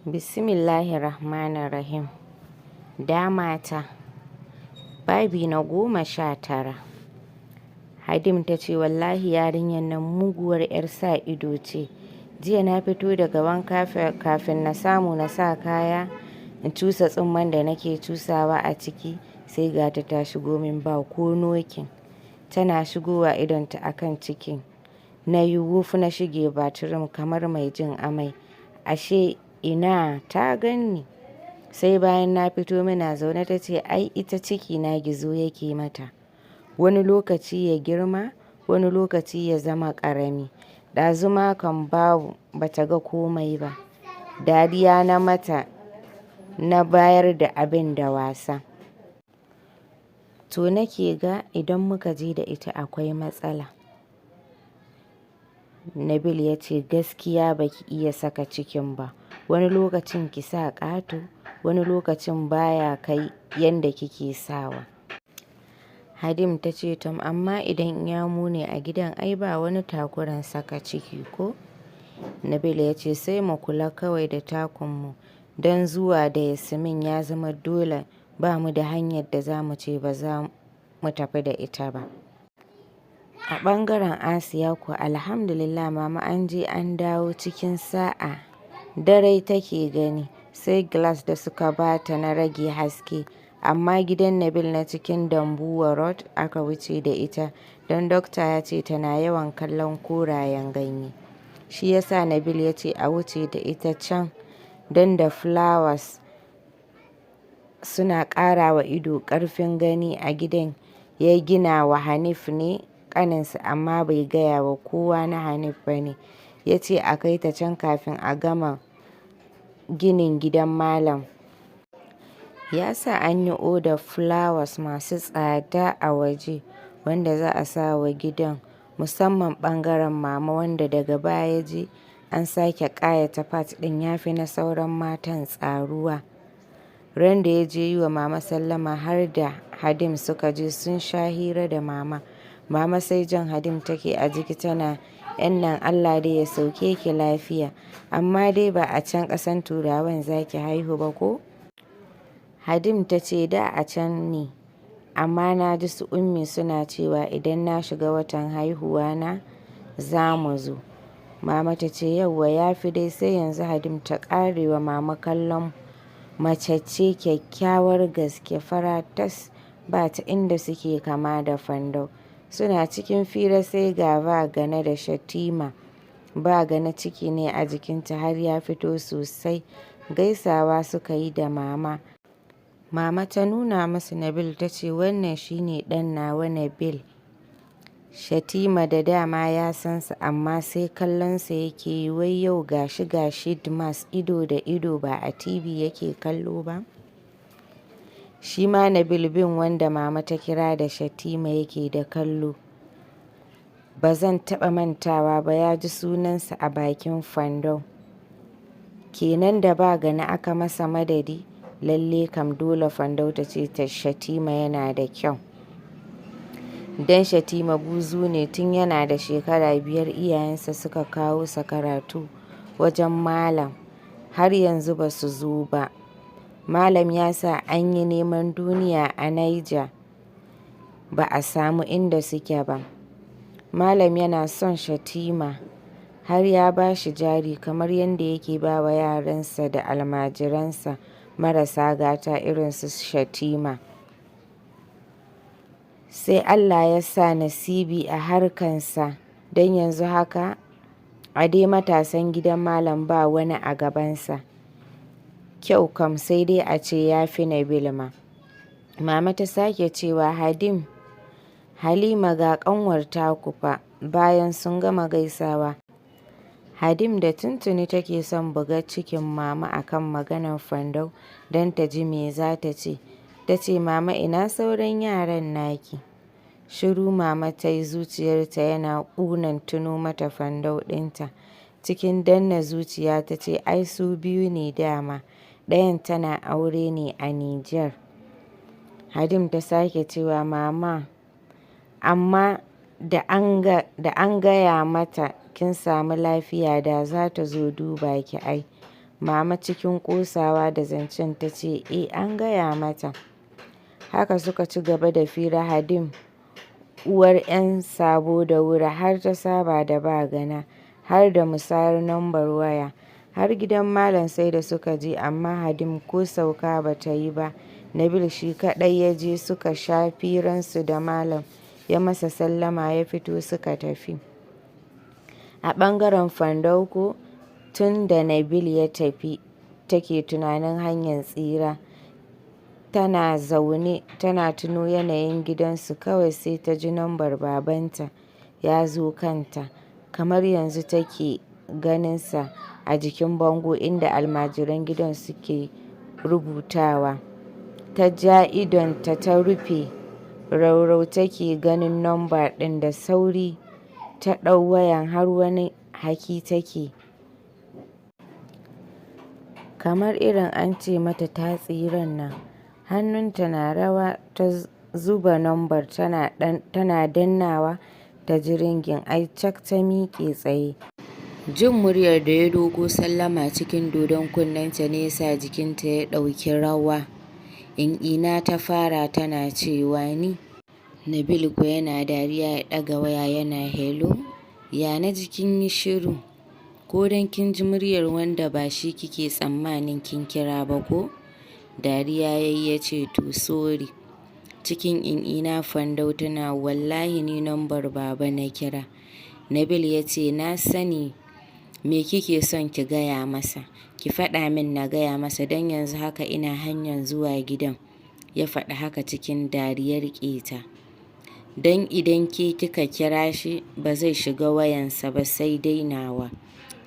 Bismillahirrahmanirrahim. Damata. Babi na 19. Hadim ta ce wallahi yarinyar nan muguwar 'yar sa ido ce. Jiya na fito daga wanka kafin na samu na sa kaya in cusa tsumman da nake cusawa a ciki sai ga ta shigo min ba ko nokin. Tana shigowa idonta akan cikin. Na yi wuf na shige batirim kamar mai jin amai. Ashe ina ta ganni. Sai bayan na fito muna zaune ta ce ai ita ciki na gizo yake mata. Wani lokaci ya girma, wani lokaci ya zama ƙarami. Ɗazu ma kan babu bata ga komai ba. Dariya na mata na bayar da abin da wasa. To nake ga idan muka je da ita akwai matsala. Nabil ya ce gaskiya baki iya saka cikin ba. Wani lokacin ki sa ƙato, wani lokacin baya kai yanda kike sawa. Hadim ta ce tom amma idan iyamu ne a gidan ai ba wani takuran saka ciki ko? Nabil ya ce sai mu kula kawai da takunmu don zuwa da Yasmin ya zama dole ba mu da hanyar da za mu ce ba za mu tafi da ita ba. A ɓangaren Asiya kuwa alhamdulillah mama an je an dawo cikin sa'a. Dare take gani sai glass da suka bata na rage haske amma gidan Nabil na cikin Dambuwa Road aka wuce da ita don dokta ya ce tana yawan kallon korayen ganye. Shi yasa Nabil ya ce a wuce da ita can don da flowers suna ƙara wa ido ƙarfin gani a gidan ya gina wa Hanif ne ƙaninsa amma bai gaya wa kowa na Hanif ba ne. Ya ce a kai ta can kafin a gama ginin gidan malam. Ya sa an yi odar flowers masu tsada a waje wanda za a sa wa gidan musamman ɓangaren mama wanda daga baya je an sake ƙayata part ɗin ya fi na sauran matan tsaruwa. Ran da ya je yi wa mama sallama har da Hadim suka je sun sha hira da mama. Mama sai jan Hadim take a jiki tana ‘yan nan Allah dai ya sauke ki lafiya amma dai ba a can ƙasan Turawan za ki haihu ba ko? Hadim ta ce da a can ne amma na ji su ummi suna cewa idan na shiga watan haihuwa na za mu zo. Mama ta ce yauwa ya fi dai sai yanzu Hadim ta ƙarewa mama kallon mace ce kyakkyawar gaske fara tas ba ta inda suke kama da Fandau. Suna cikin fira sai ga ba Gana da Shatima. Ba Gana ciki ne a jikinta har ya fito sosai. Gaisawa suka yi da mama. Mama ta nuna musu Nabil ta ce wannan shine ɗan nawa Nabil. Shatima da dama ya san sa amma sai kallonsa yake yi wai yau gashi Dmas ido da ido ba a TV yake kallo ba. Shi ma Nabil bin wanda mama ta kira da Shatima yake da kallo. Ba zan taɓa mantawa ba ya ji sunansa a bakin Fandau. Kenan da ba Gana aka masa madadi, lalle kam dole Fandau ta ce ta Shatima yana da kyau. Dan Shatima buzu ne tun yana da shekara 5 iyayensa suka kawo sa karatu wajen malam. Har yanzu ba su zo ba. Malam ya sa an yi neman duniya a Niger ba a samu inda suke ba. Malam yana son Shatima har ya ba shi jari kamar yadda yake ba wa yaransa da almajiransa marasa gata irin su Shatima. Sai Allah ya sa nasibi a harkansa don yanzu haka a dai matasan gidan malam ba wani a gabansa. Kyau kam sai dai a ce ya fi Nabil ma. Mama ta sake cewa Hadim, Halima ga ƙanwar taku fa bayan sun gama gaisawa. Hadim da tuntuni take son buga cikin mama akan maganar Fandau don ta ji me za ta ce. Ta ce mama ina sauran yaran naki. Shiru mama ta yi zuciyarta yana ƙunan tuno mata Fandau ɗinta. Cikin danna zuciya ta ce ai su biyu ne dama. Ɗayan tana aure ne a Nijar. Hadim ta sake cewa mama amma da an gaya mata kin samu lafiya da za ta zo duba ki ai. Mama cikin ƙosawa da zancen ta ce, an gaya mata. Haka suka ci gaba da fira. Hadim uwar 'yan sabo da wuri har ta saba da ba gana, har da musayar lambar waya. Har gidan Malam sai da suka je amma Hadim ko sauka ba ta yi ba. Nabil shi kaɗai ya je suka sha firansu da Malam ya masa sallama ya fito suka tafi. A ɓangaren Fandau ko, tun da Nabil ya tafi take tunanin hanyar tsira. Tana zaune tana tuno yanayin gidansu kawai sai ta ji lambar babanta ya zo kanta. Kamar yanzu take ganinsa a jikin bango inda almajiran gidan suke rubutawa. Ta ja idonta ta rufe, raurau take ganin lambar ɗin. Da sauri ta ɗau wayan har wani haki take. Kamar irin an ce mata ta tsiran nan. Hannunta na rawa ta zuba lambar tana dannawa ta ji ringin. Ai cak ta miƙe tsaye. Jin muryar da ya dogo sallama cikin dodon kunnenta ne ya sa jikinta ya ɗauki rawa. Ina ta fara tana cewa ni. Nabil ko yana dariya ya ɗaga waya yana hello. Ya na ji kin yi shiru? Ko don kin ji muryar wanda ba shi kike tsammanin kin kira ba ko? Dariya yayi ya ce to sorry. Cikin ina Fandau tana wallahi ni lambar baba na kira. Nabil ya ce na sani me kike son ki gaya masa. Ki faɗa min na gaya masa don yanzu haka ina hanyar zuwa gidan. Ya faɗi haka cikin dariyar ƙeta. Don idan kika kira shi ba zai shiga wayansa ba sai dai nawa.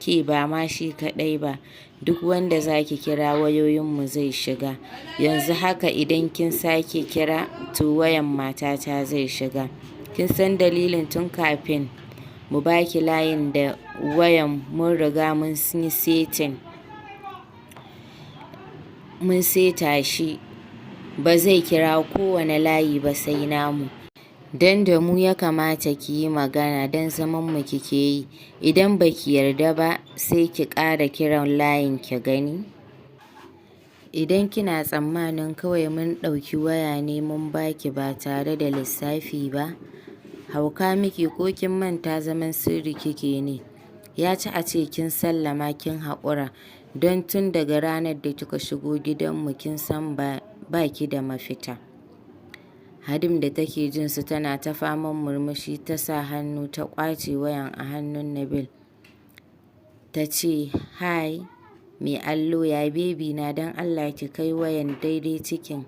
Ke ba ma shi kaɗai ba, duk wanda za ki kira wayoyinmu zai shiga. Yanzu haka idan kin sake kira to wayan matata zai shiga. Kin san dalilin tun kafin mu baki layin da wayan mun riga mun yi setting. Mun seta shi ba zai kira kowane layi ba sai namu. Don da mu ya kamata ki yi magana don zamanmu kike yi. Idan ba ki yarda ba sai ki ƙara kiran layin ki gani. Idan kina tsammanin kawai mun ɗauki waya ne mun baki ba tare da lissafi ba, hauka miki ko kin manta zaman sirri kike ne. Ya ci a ce kin sallama kin haƙura don tun daga ranar da kika shigo gidanmu kin san ba ki da mafita. Hadim da take jin su tana ta faman murmushi ta sa hannu ta ƙwace wayan a hannun Nabil. Ta ce, "Hi, mai allo ya bebi na don Allah ki kai wayan daidai cikin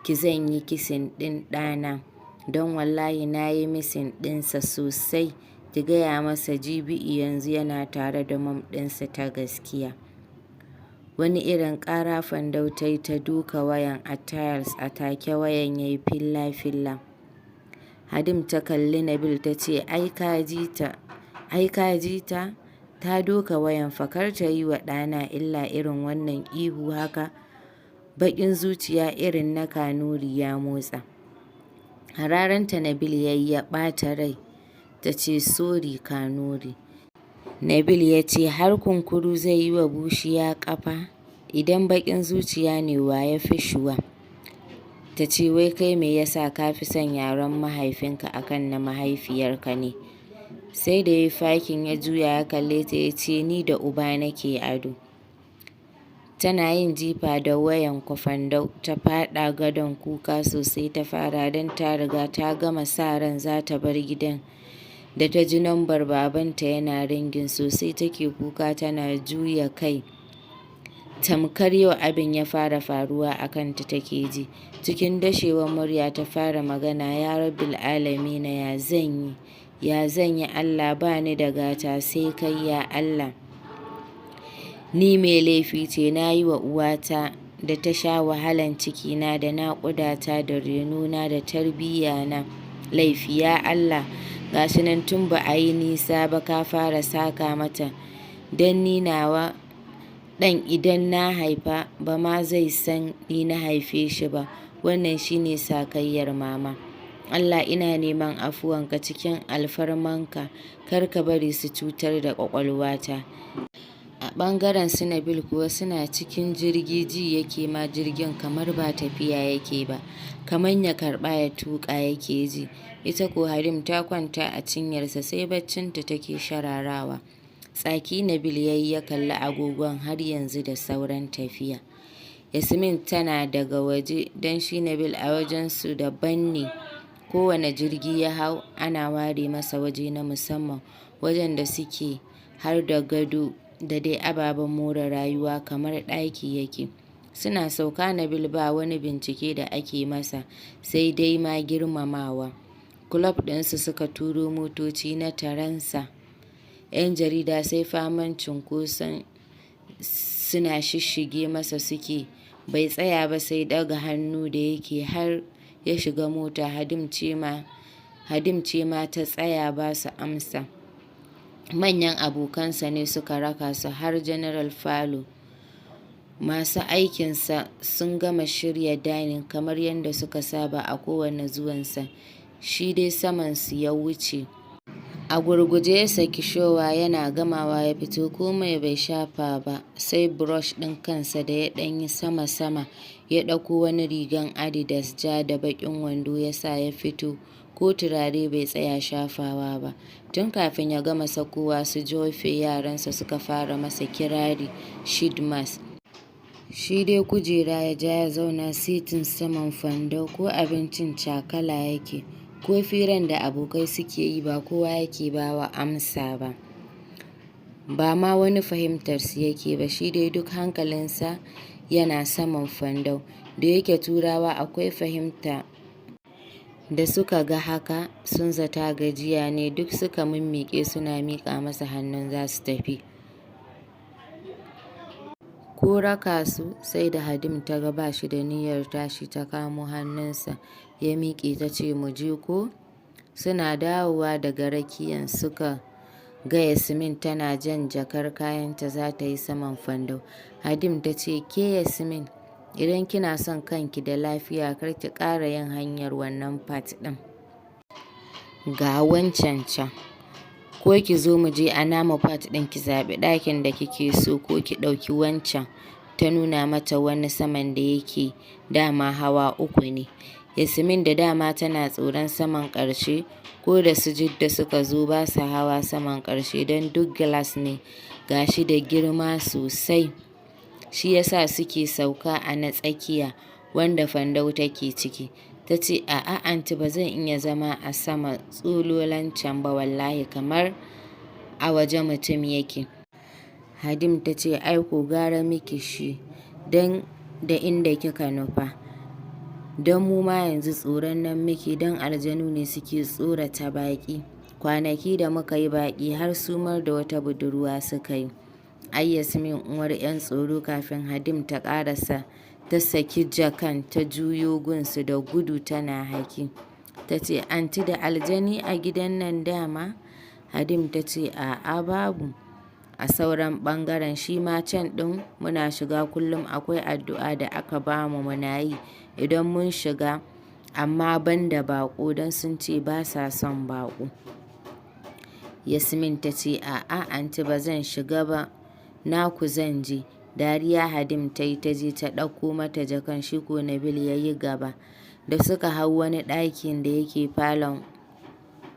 ki zan yi kisin ɗin ɗana. Don wallahi na yi misin ɗinsa sosai. Ki gaya masa GBE yanzu yana tare da mom ɗinsa ta gaskiya." Wani irin ƙara Fandau ta yi ta duka wayan a tiles a take wayan ya yi filla-filla. Hadim ta kalli Nabil ta ce, "Ai ka ji ta? Ta doka wayan fakar ta yi wa ɗana illa irin wannan ihu haka." Baƙin zuciya irin na Kanuri ya motsa. Hararanta Nabil ya yi ya ɓata rai. Ta ce, "Sorry Kanuri." Nabil ya ce, "Har kunkuru zai yi wa bushiya ƙafa? Idan baƙin zuciya ne wa ya fi shuwa?" Ta ce, "Wai kai me yasa ka fi son yaren mahaifinka akan na mahaifiyarka ne?" Sai da ya yi fakin ya juya ya kalle ta ya ce, "Ni da uba nake ado." Tana yin jifa da wayan Fandau ta faɗa gadon kuka sosai ta fara don ta riga ta gama sa ran za ta bar gidan. Da ta ji lambar babanta yana ringin sosai take kuka tana juya kai. Tamkar yau abin ya fara faruwa a kanta take ji. Cikin dashewar murya ta fara magana, "Ya Rabbil alamina ya zan yi Allah ba ni da gata sai kai ya Allah. Ni mai laifi ce na yi wa uwata da ta sha wahalan cikina da naƙudata da renona da tarbiyyana laifi ya Allah. Ga shi nan tun ba a yi nisa ba ka fara saka mata. Don ni nawa ɗan idan na haifa ba ma zai san ni na haife shi ba. Wannan shi ne sakayyar mama. Allah ina neman afuwanka cikin alfarmanka kar ka bari su cutar da ƙwaƙwalwata. A ɓangaren su Nabil kuwa suna cikin jirgi ji yake ma jirgin kamar ba tafiya yake ba, kamar ya karɓa ya tuƙa yake ji. Ita ko Hadim ta kwanta a cinyarsa sai baccinta take shararawa. Tsaki Nabil ya yi ya kalli agogon har yanzu da sauran tafiya. Yasmin tana daga waje don shi Nabil a wajensu daban ne. Kowane jirgi ya hau ana ware masa waje na musamman, wajen da suke har da gado da dai ababen more rayuwa kamar ɗaki yake. Suna sauka Nabil ba wani bincike da ake masa sai dai ma girmamawa. Kulob ɗinsu suka turo motoci na taransa. 'Yan jarida sai faman cunkoson suna shishshige masa suke. Bai tsaya ba sai ɗaga hannu da yake har ya shiga mota. Hadim ce ma ta tsaya ba su amsa. Manyan abokansa ne suka raka su har General Falo. Masu aikinsa sun gama shirya dining kamar yadda suka saba a kowane zuwansa. Shi dai samansu ya wuce. A gurguje ya saki showa yana gamawa ya fito, komai bai shafa ba sai brush ɗin kansa da ya ɗanyi sama-sama. Ya ɗauko wani rigan Adidas ja da baƙin wando ya sa ya fito, ko turare bai tsaya shafawa ba. Tun kafin ya gama sakowa su Jofe yaransa suka fara masa kirari Shidmas. Shi dai kujera ya ja ya zauna sitin saman fandau, ko abincin cakala yake, ko firan da abokai suke yi ba kowa yake bawa amsa ba. Ba ma wani fahimtarsu yake ba, shi dai duk hankalinsa yana saman fandau. Da yake Turawa akwai fahimta. Da suka ga haka sun zata gajiya ne, duk suka mimmiƙe suna miƙa masa hannun za su tafi. Ko raka su sai da Hadim ta ga ba shi da niyyar tashi ta kamo hannunsa ya miƙe ta ce mu je ko? Suna dawowa daga rakiyan suka ga Yasmin tana jan jakar kayanta za ta yi saman fandau. Hadim ta ce, ke Yasmin, idan kina son kanki da lafiya kar ki ƙara yin hanyar wannan fat ɗin. Ga wancan can. Ko ki zo mu je a namu fat ɗin ki zaɓi ɗakin da kike so ko ki ɗauki wancan. Ta nuna mata wani saman da yake dama hawa 3 ne. Yasmin da dama tana tsoron saman ƙarshe, ko da su Jidda suka zo ba sa hawa saman ƙarshe don duk glass ne, ga shi da girma sosai. Shi yasa suke sauka a na tsakiya wanda fandau take ciki. Ta ce, a'a anti ba zan iya zama a sama tsololon can ba wallahi, kamar a waje mutum yake. Hadim ta ce, ai ko gara miki shi don da inda kika nufa. Don mu ma yanzu tsoron nan muke, don aljanu ne suke tsorata baƙi. Kwanaki da muka yi baƙi har sumar da wata budurwa suka yi. Ai Yasmin uwar 'yan tsoro, kafin Hadim ta ƙarasa ta saki jakan ta juyo gunsu da gudu tana haki. Ta ce, anti da aljani a gidan nan dama? Hadim ta ce, a'a babu. A sauran ɓangaren shi ma can ɗin muna shiga kullum akwai addu'a da aka bamu muna yi idan mun shiga, amma ban da baƙo don sun ce ba sa son baƙo. Yasmin ta ce, a'a anti ba zan shiga ba, naku zan je. Dariya Hadim ta yi ta je ta ɗauko mata jakan, shi ko Nabil ya yi gaba. Da suka hau wani ɗakin da yake falon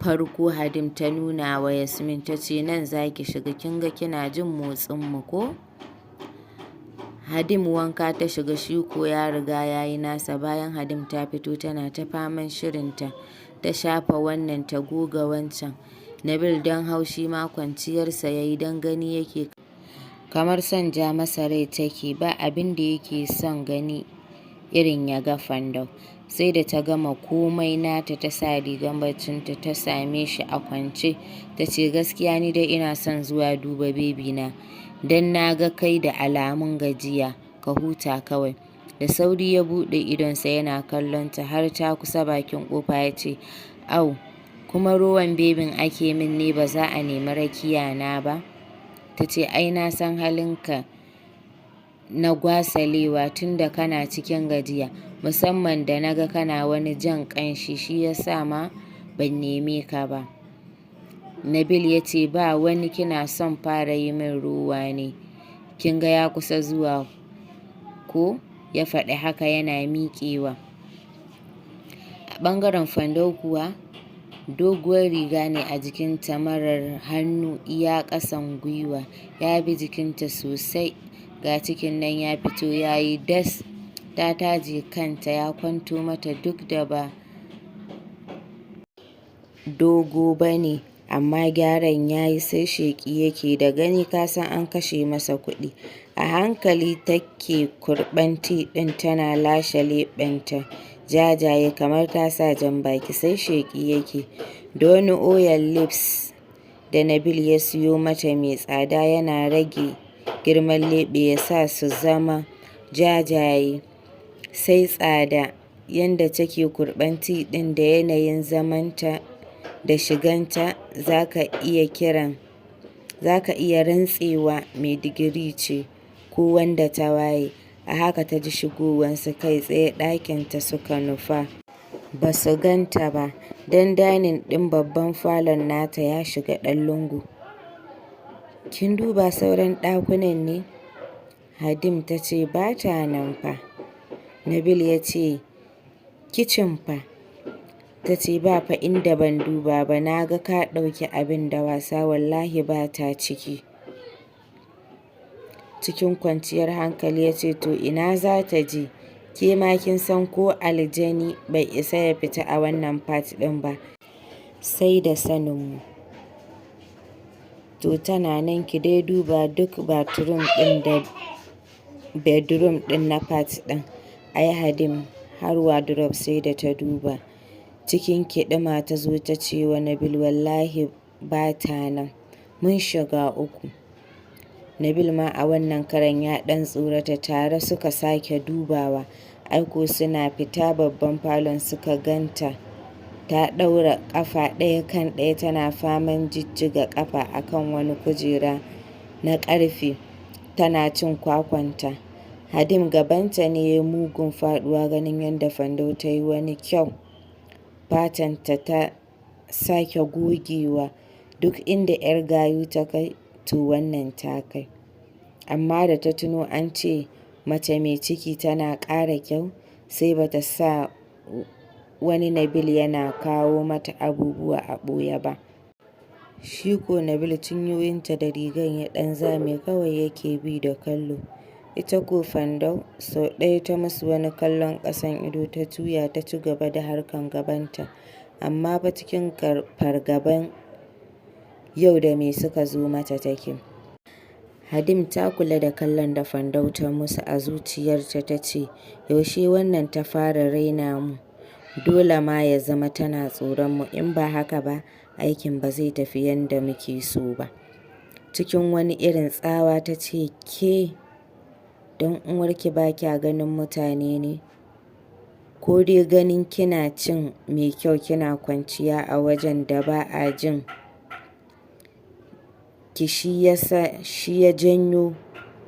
farko, Hadim ta nuna wa Yasmin ta ce, nan za ki shiga, kin ga kina jin motsinmu ko? Hadim wanka ta shiga, shi ko ya riga ya yi nasa. Bayan Hadim ta fito tana ta faman shirinta, ta shafa wannan ta goga wancan. Nabil don haushi ma kwanciyarsa ya yi, don gani yake kamar son ja masa rai take, ba abin da yake son gani irin ya ga fandau. Sai da ta gama komai nata ta sa rigar baccinta ta same shi a kwance. Ta ce, gaskiya ni dai ina son zuwa duba bebi na, don na ga kai da alamun gajiya, ka huta kawai. Da sauri ya buɗe idonsa yana kallonta har ta kusa bakin ƙofa ya ce, au, kuma rowan bebin ake min ne, ba za a nemi rakiya na ba? Ta ce, ai na san halinka na gwasalewa tun da kana cikin gajiya, musamman da na ga kana wani jan ƙanshi, shi ya sa ma ban neme ka ba. Nabil ya ce, ba wani kina son fara yi min rowa ne. kin ga ya kusa zuwa ko? Ya faɗi haka yana miƙewa. A ɓangaren Fandau kuwa, doguwar riga ne a jikinta marar hannu iya ƙasan gwiwa, ya bi jikinta sosai, ga cikin nan ya fito ya yi das, ta taje kanta ya kwanto mata duk da ba dogo ba ne, amma gyaran ya yi sai sheƙi yake, da gani ka san an kashe masa kuɗi. A hankali take kurɓan tea ɗin tana lashe leɓenta jajaye kamar ta sa jan baki, sai sheƙi yake. Da wani oil lips da Nabil ya siyo mata mai tsada yana rage girman leɓe ya sa su zama jajaye, sai tsada. Yanda take kurɓan tea ɗin da yanayin zamanta da shiganta za ka iya rantsewa mai digiri ce ko wanda ta waye. A haka ta ji shigowansu kai tsaye ɗakinta suka nufa. Ba su ganta ba, don dainin ɗin babban falon nata ya shiga ɗan lungu. Kin duba sauran ɗakunan ne? Hadim ta ce ba ta nan fa. Nabil ya ce kicin fa. Ta ce ba fa inda ban duba ba, na ga ka ɗauki abin da wasa, wallahi ba ta ciki. Cikin kwanciyar hankali ya ce to ina za ta je? Ke ma kin san ko aljani bai isa ya fita a wannan fat ɗin ba, sai da saninmu. To tana nan ki dai duba duk bathroom ɗin da bedroom ɗin na fat ɗin. Ai Hadim har wardrobe sai da ta duba. Cikin kiɗima ta zo ta ce wa Nabil wallahi ba ta nan, mun shiga uku. Nabil ma a wannan karan ya ɗan tsorata, tare suka sake dubawa. Aiko suna fita babban falon suka ganta ta ɗaura ƙafa ɗaya kan ɗaya tana faman jijjiga ƙafa a kan wani kujera na ƙarfe tana cin kwakwanta. Hadim gabanta ne ya mugun faɗuwa ganin yadda Fandau ta yi wani kyau. Fatanta ta sake gogewa, duk inda 'yar gayu ta kai to wannan ta kai. Amma da ta tuno an ce mace mai ciki tana ƙara kyau, sai bata sa wani Nabil yana kawo mata abubuwa a ɓoye ba. Shi ko Nabil cinyoyinta da rigan ya ɗan zame kawai yake bi da kallo. Ita ko Fandau sau ɗaya ta musu wani kallon ƙasan ido ta juya ta ci gaba da harkan gabanta, amma fa cikin fargaban yau da me suka zo mata take. Hadim ta kula da kallon da Fandau ta musu, a zuciyarta ta ce yaushe wannan ta fara raina mu, dole ma ya zama tana tsoron mu, in ba haka ba aikin ba zai tafi yanda muke so ba. Cikin wani irin tsawa ta ce ke don uwarki ba kya ganin mutane ne? Ko dai ganin kina cin mai kyau kina kwanciya a wajen da ba a jin ki shi ya janyo,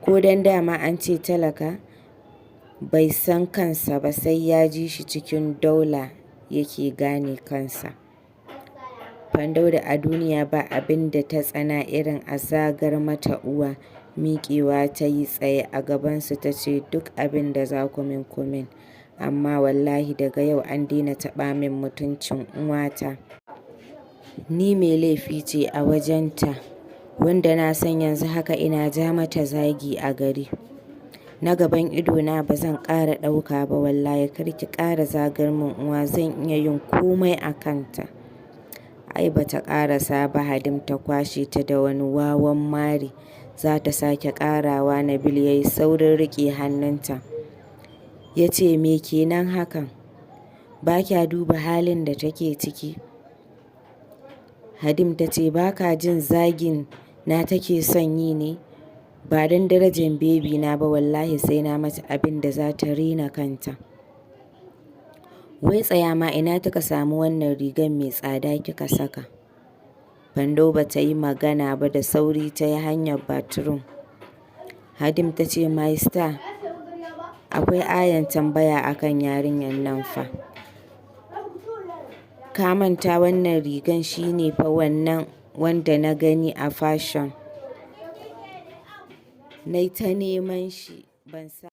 ko don dama an ce talaka bai san kansa ba sai ya ji shi cikin daula yake gane kansa. Fandau da a duniya ba abin da ta tsana irin a zagar mata uwa, miƙewa ta yi tsaye a gabansu ta ce duk abin da za ku min ku min, amma wallahi daga yau an daina taɓa min mutuncin uwata. Ni mai laifi ce a wajenta, wanda na san yanzu haka ina ja mata zagi a gari. Na gaban idona ba zan ƙara ɗauka ba, wallahi kar ki ƙara zagar min uwa, zan iya yin komai a kanta. Ai ba ta ƙarasa ba, Hadim ta kwashe ta da wani wawan mari. Za ta sake ƙarawa, Nabil ya yi saurin riƙe hannunta. Ya ce me kenan hakan? Ba kya duba halin da take ciki? Hadim ta ce ba ka jin zagin na take son yi ne? Ba don darajar bebi na ba wallahi sai na mata abin da za ta rena kanta. Wai tsaya ma ina kika samu wannan rigar mai tsada kika saka? Fandau ba ta yi magana ba, da sauri ta yi hanyar bathroom. Hadim ta ce my star, akwai ayan tambaya akan yarinyar nan fa. Ka manta wannan rigan shine fa wannan wanda na gani a fashion Nai ta neman shi ban sa